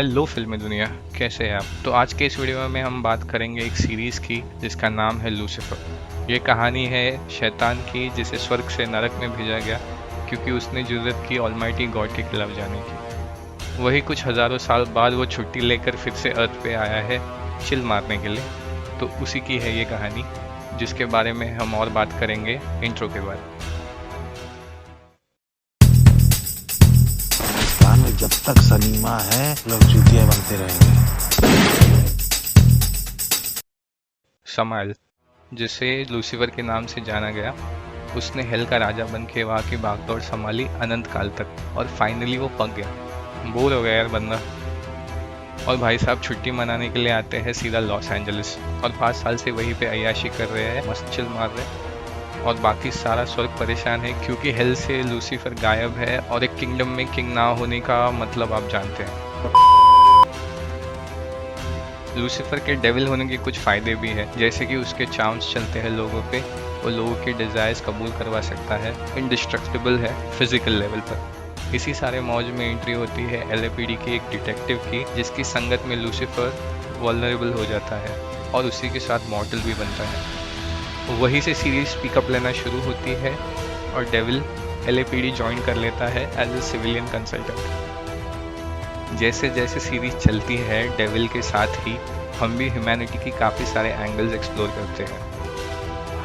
Hello फिल्मी दुनिया, कैसे हैं आप। तो आज के इस वीडियो में हम बात करेंगे एक सीरीज़ की जिसका नाम है लूसीफर। ये कहानी है शैतान की जिसे स्वर्ग से नरक में भेजा गया क्योंकि उसने जुर्रत की ऑलमाइटी गॉड के खिलाफ जाने की। वही कुछ हज़ारों साल बाद वो छुट्टी लेकर फिर से अर्थ पे आया है चिल मारने के लिए। तो उसी की है ये कहानी जिसके बारे में हम और बात करेंगे इंट्रो के बाद। में जब तक सनीमा है लोग जूतियां बनते रहेंगे। समाइल, जिसे लूसीफर के नाम से जाना गया, उसने हेल का राजा बन के वहाँ की भागदौड़ संभाली अनंत काल तक और फाइनली वो पक गया। बोर हो गया यार बंदा। और भाई साहब छुट्टी मनाने के लिए आते हैं सीधा लॉस एंजलिस और 5 साल से वहीं पे अय्याशी कर रहे हैं, मस्त चिल मार रहे हैं। और बाकी सारा स्वर्ग परेशान है क्योंकि हेल से लूसीफर गायब है और एक किंगडम में किंग ना होने का मतलब आप जानते हैं। लूसीफर के डेविल होने के कुछ फ़ायदे भी हैं, जैसे कि उसके चार्म्स चलते हैं लोगों पे, वो लोगों के डिज़ायर्स कबूल करवा सकता है, इंडिस्ट्रक्टिबल है फिजिकल लेवल पर। इसी सारे मौज में एंट्री होती है LAPD की एक डिटेक्टिव की, जिसकी संगत में लूसीफर वल्नरेबल हो जाता है और उसी के साथ मॉर्टल भी बनता है। वहीं से सीरीज पिकअप लेना शुरू होती है और डेविल LAPD ज्वाइन कर लेता है एज ए सिविलियन कंसल्टेंट। जैसे जैसे सीरीज चलती है डेविल के साथ ही हम भी ह्यूमैनिटी की काफ़ी सारे एंगल्स एक्सप्लोर करते हैं।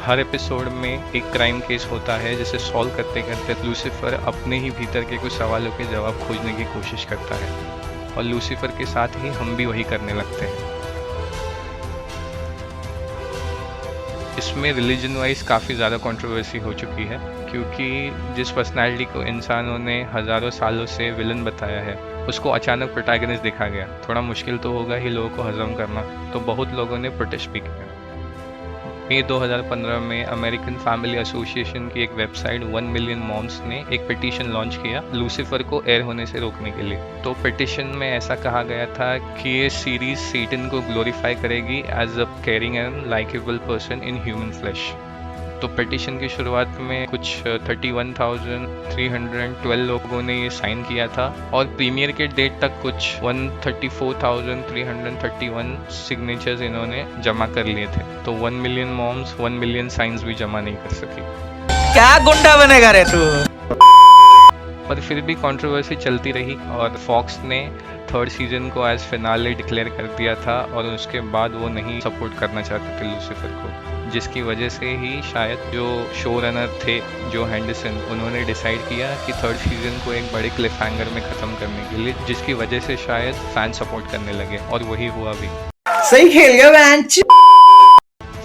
हर एपिसोड में एक क्राइम केस होता है जिसे सॉल्व करते करते लूसीफर अपने ही भीतर के कुछ सवालों के जवाब खोजने की कोशिश करता है और लूसीफर के साथ ही हम भी वही करने लगते हैं। इसमें रिलीजन वाइज काफ़ी ज़्यादा कंट्रोवर्सी हो चुकी है क्योंकि जिस पर्सनालिटी को इंसानों ने हज़ारों सालों से विलन बताया है उसको अचानक प्रोटैगनिस्ट दिखा गया। थोड़ा मुश्किल तो होगा ही लोगों को हजम करना, तो बहुत लोगों ने प्रोटेस्ट भी किया। मई 2015 में अमेरिकन फैमिली एसोसिएशन की एक वेबसाइट 1 मिलियन मॉम्स ने एक पिटीशन लॉन्च किया लूसीफर को एयर होने से रोकने के लिए। तो पिटीशन में ऐसा कहा गया था कि ये सीरीज सैटन को ग्लोरीफाई करेगी as a caring and likeable person in human flesh. तो पिटीशन की शुरुआत में कुछ 31,312 लोगों ने ये साइन किया था और प्रीमियर के डेट तक कुछ 134,331 सिग्नेचर्स इन्होंने जमा कर लिए थे। तो 1 मिलियन मॉम्स 1 मिलियन साइंस भी जमा नहीं कर सकी। क्या गुंडा बनेगा रे तू। पर फिर भी कंट्रोवर्सी चलती रही और फॉक्स ने 3rd सीजन को एज फिनाले डिक्लेयर कर दिया था और उसके बाद वो नहीं सपोर्ट करना चाहते थे लूसीफर को, जिसकी वजह से ही शायद जो शो रनर थे जो हैंडरसन, उन्होंने डिसाइड किया कि 3rd सीजन को एक बड़े क्लिफ हैंगर में ख़त्म करने के लिए, जिसकी वजह से शायद फैन सपोर्ट करने लगे और वही हुआ भी। सही खेल गया बेंच।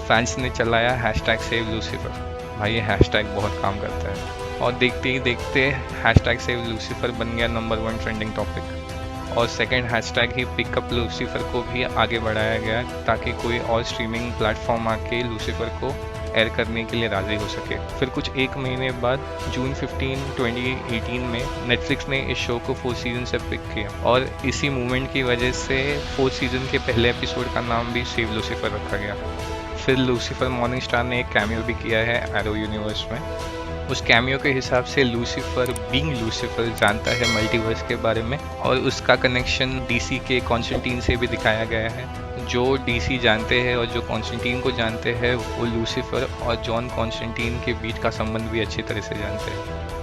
फैंस ने चलाया #SaveLucifer। भाई ये हैशटैग बहुत काम करता है और देखते ही देखते #SaveLucifer बन गया नंबर 1 ट्रेंडिंग टॉपिक। और सेकंड हैशटैग ही पिकअप लूसीफर को भी आगे बढ़ाया गया ताकि कोई और स्ट्रीमिंग प्लेटफॉर्म आके लूसीफर को एयर करने के लिए राज़ी हो सके। फिर कुछ 1 महीने बाद जून 15, 2018 में नेटफ्लिक्स ने इस शो को 4 सीजन से पिक किया और इसी मूवमेंट की वजह से 4th सीजन के पहले एपिसोड का नाम भी सेव लूसीफर रखा गया। फिर लूसीफर मॉर्निंग स्टार ने एक कैमियो भी किया है एरो यूनिवर्स में। उस कैमियो के हिसाब से लूसीफर बीइंग लूसीफर जानता है मल्टीवर्स के बारे में और उसका कनेक्शन DC के कॉन्स्टेंटीन से भी दिखाया गया है। जो DC जानते हैं और जो कॉन्स्टेंटीन को जानते हैं वो लूसीफर और जॉन कॉन्स्टेंटीन के बीच का संबंध भी अच्छी तरह से जानते हैं,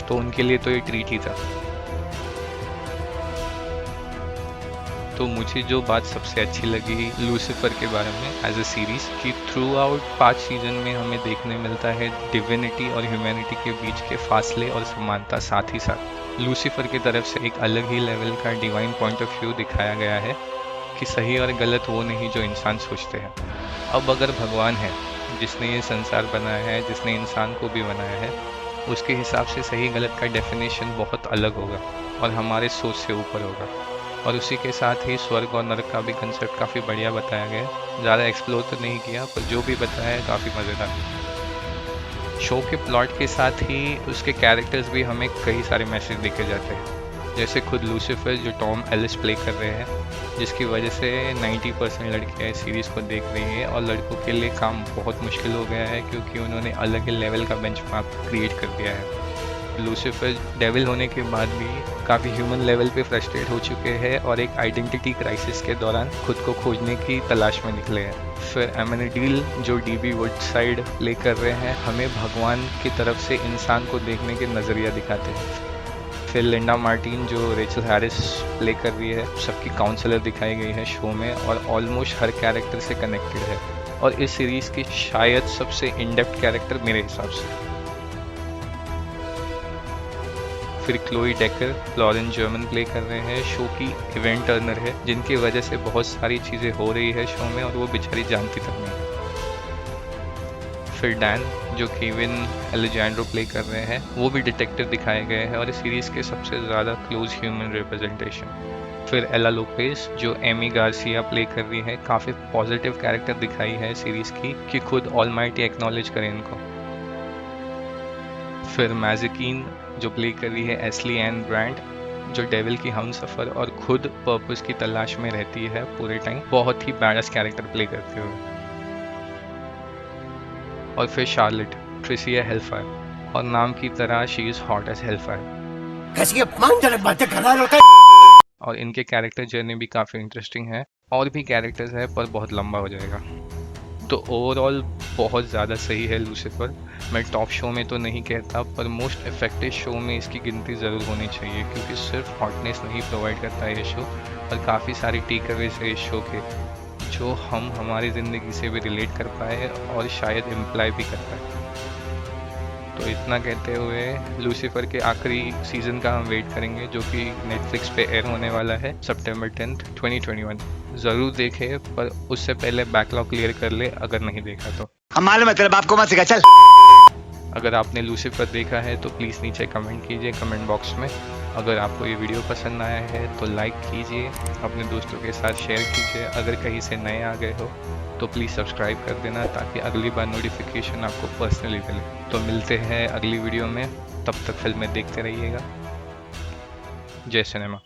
तो उनके लिए तो ये ट्रीट ही था। तो मुझे जो बात सबसे अच्छी लगी लूसीफर के बारे में एज अ सीरीज़ कि थ्रू आउट 5 सीजन में हमें देखने मिलता है डिविनिटी और ह्यूमैनिटी के बीच के फासले और समानता, साथ ही साथ लूसीफर की तरफ से एक अलग ही लेवल का डिवाइन पॉइंट ऑफ व्यू दिखाया गया है कि सही और गलत वो नहीं जो इंसान सोचते हैं। अब अगर भगवान है जिसने ये संसार बनाया है, जिसने इंसान को भी बनाया है, उसके हिसाब से सही गलत का डेफिनेशन बहुत अलग होगा और हमारे सोच से ऊपर होगा। और उसी के साथ ही स्वर्ग और नरक का भी कंसेप्ट काफ़ी बढ़िया बताया गया। ज़्यादा एक्सप्लोर तो नहीं किया पर जो भी बताया है काफ़ी मज़ेदार। शो के प्लॉट के साथ ही उसके कैरेक्टर्स भी हमें कई सारे मैसेज देखे जाते हैं, जैसे खुद लूसीफर जो टॉम एलिस प्ले कर रहे हैं, जिसकी वजह से 90% लड़कियाँ इस सीरीज़ को देख रही है और लड़कों के लिए काम बहुत मुश्किल हो गया है क्योंकि उन्होंने अलग ही लेवल का बेंचमार्क क्रिएट कर दिया है। लूसीफर डेविल होने के बाद भी काफ़ी ह्यूमन लेवल पे फ्रस्ट्रेट हो चुके हैं और एक आइडेंटिटी क्राइसिस के दौरान खुद को खोजने की तलाश में निकले हैं। फिर एमेनिडील जो डीबी वुडसाइड प्ले कर रहे हैं हमें भगवान की तरफ से इंसान को देखने के नज़रिया दिखाते हैं। फिर लिंडा मार्टिन जो रेचल हैरिस प्ले कर रही है सबकी काउंसलर दिखाई गई है शो में और ऑलमोस्ट हर कैरेक्टर से कनेक्टेड है और इस सीरीज़ की शायद सबसे इन डेप्थ कैरेक्टर मेरे हिसाब से। फिर Chloe Decker Lauren German play कर रहे हैं, शो की इवेंट टर्नर है जिनकी वजह से बहुत सारी चीज़ें हो रही है शो में और वो बेचारी जानती तक नहीं। फिर डैन जो केविन एलेजेंड्रो प्ले कर रहे हैं वो भी डिटेक्टिव दिखाए गए हैं और इस सीरीज़ के सबसे ज़्यादा क्लोज ह्यूमन रिप्रेजेंटेशन। फिर एला लोपेज जो एमी गार्सिया प्ले कर रही है, काफ़ी पॉजिटिव कैरेक्टर दिखाई है सीरीज़ की कि खुद ऑलमाइटी एक्नॉलेज करें इनको। फिर मैजिकीन जो प्ले कर रही है एस्ली एन ब्रांड जो डेविल की हमसफर और खुद पर्पस की तलाश में रहती है पूरे टाइम, बहुत ही बैडस कैरेक्टर प्ले करते हुए। और फिर शार्लेट ट्रिसिया हेलफायर और नाम की तरह she is hot as hellfire. कैसी अपमानजनक बातें कर रहा है। और इनके कैरेक्टर जर्नी भी काफ़ी इंटरेस्टिंग है और भी कैरेक्टर्स है पर बहुत लंबा हो जाएगा। तो ओवरऑल बहुत ज़्यादा सही है लूसीफर। मैं टॉप शो में तो नहीं कहता पर मोस्ट इफेक्टिव शो में इसकी गिनती ज़रूर होनी चाहिए क्योंकि सिर्फ हॉटनेस नहीं प्रोवाइड करता है ये शो और काफ़ी सारी टेक अवेज है इस शो के जो हम हमारी ज़िंदगी से भी रिलेट कर पाए और शायद इम्प्लाई भी कर पाए। तो इतना कहते हुए लूसीफर के आखिरी सीज़न का हम वेट करेंगे जो कि नेटफ्लिक्स पे एयर होने वाला है सितंबर 10, 2021। ज़रूर देखें पर उससे पहले बैकलॉग क्लियर कर ले अगर नहीं देखा तो। हम मालूम है तेरे बाप को मत सिखा, चल। अगर आपने लूसीफर देखा है तो प्लीज़ नीचे कमेंट कीजिए कमेंट बॉक्स में। अगर आपको ये वीडियो पसंद आया है तो लाइक कीजिए, अपने दोस्तों के साथ शेयर कीजिए। अगर कहीं से नए आ गए हो तो प्लीज़ सब्सक्राइब कर देना ताकि अगली बार नोटिफिकेशन आपको पर्सनली मिले। तो मिलते हैं अगली वीडियो में, तब तक फिल्में देखते रहिएगा। जय सिनेमा।